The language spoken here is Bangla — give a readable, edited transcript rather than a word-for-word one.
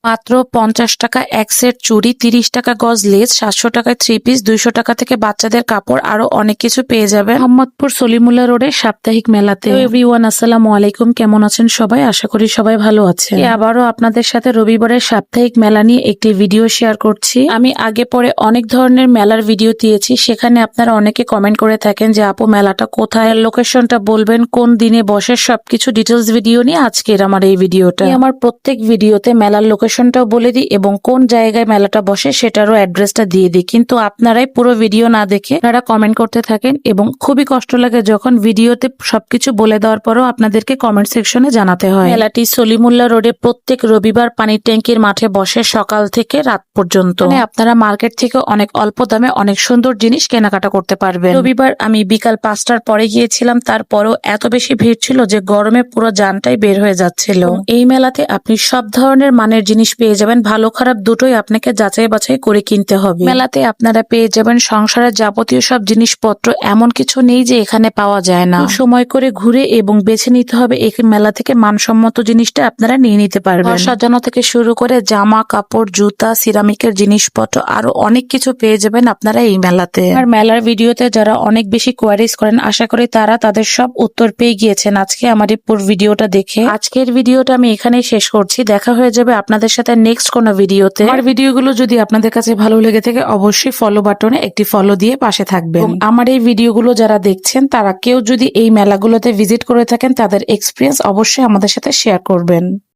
মাত্র 50 টাকা এক সেট চুড়ি, 30 টাকা গজ লেস, 700 টাকায় 3 পিস, 200 টাকা থেকে বাচ্চাদের কাপড়, আরো অনেক কিছু পেয়ে যাবেন মোহাম্মদপুর সলিমুল্লাহ রোডের সাপ্তাহিক মেলাতে। এভরিওয়ান, আসসালামু আলাইকুম। কেমন আছেন সবাই? আশা করি সবাই ভালো আছেন। আবারও আপনাদের সাথে রবিবারের সাপ্তাহিক মেলা নিয়ে একটি ভিডিও শেয়ার করছি। আমি আগে পরে অনেক ধরনের মেলার ভিডিও দিয়েছি, সেখানে আপনারা অনেকে কমেন্ট করে থাকেন যে আপু মেলাটা কোথায়, লোকেশনটা বলবেন, কোন দিনে বসে, সবকিছু ডিটেলস ভিডিও নিয়ে আজকের আমার এই ভিডিওটা। আমার প্রত্যেক ভিডিওতে মেলার লোকেশনটাও বলে দিই এবং কোন জায়গায় মেলাটা বসে সেটারও অ্যাড্রেসটা দিয়ে দিই, কিন্তু আপনারাই পুরো ভিডিও না দেখে আপনারা কমেন্ট করতে থাকেন এবং খুবই কষ্ট লাগে যখন ভিডিওতে সবকিছু বলে দেওয়ার পরও আপনাদেরকে কমেন্ট সেকশনে জানাতে হয়। মেলাটি সলিমুল্লাহ রোডে প্রত্যেক রবিবার পানির ট্যাঙ্কির মাঠে বসে সকাল থেকে রাত পর্যন্ত। আপনারা মার্কেট থেকে অনেক অল্প দামে অনেক সুন্দর জিনিস কেনাকাটা করতে পারবেন। রবিবার আমি বিকাল 5টার পরে গিয়েছিলাম, তারপরও এত বেশি ভিড় ছিল যে গরমে পুরো জানটাই বের হয়ে যাচ্ছিল। এই মেলাতে আপনি সব ধরনের মানের জিনিস পেয়ে যাবেন, ভালো খারাপ দুটোই আপনাকে যাচাই বাছাই করে কিনতে হবে। মেলাতে আপনারা পেয়ে যাবেন সংসারের যাবতীয় সব জিনিসপত্র, এমন কিছু নেই যে এখানে পাওয়া যায় না। সময় করে ঘুরে এবং বেছে নিতে হবে এই মেলা থেকে মানসম্মত জিনিসটা আপনারা নিয়ে নিতে পারবেন। সাজানো থেকে শুরু করে জামা কাপড়, জুতা, সিরামিকের জিনিসপত্র, আরো অনেক কিছু পেয়ে যাবেন আপনারা এই মেলাতে। আর মেলার ভিডিওতে যারা অনেক বেশি কোয়ারিজ করেন, আশা করি তারা তাদের সব উত্তর পেয়ে গিয়েছেন আজকে আমার এই পুরো ভিডিওটা দেখে। আজকের ভিডিওটা আমি এখানেই শেষ করছি, দেখা হয়ে যাবে আপনাদের সাথে নেক্সট কোনো ভিডিওতে। আমার ভিডিওগুলো যদি আপনাদের কাছে ভালো লেগে থাকে অবশ্যই ফলো বাটনে একটি ফলো দিয়ে পাশে থাকবেন। আমার এই ভিডিওগুলো যারা দেখছেন তারা কেউ যদি এই মেলাগুলোতে ভিজিট করে থাকেন তাদের এক্সপিরিয়েন্স অবশ্যই আমাদের সাথে শেয়ার করবেন।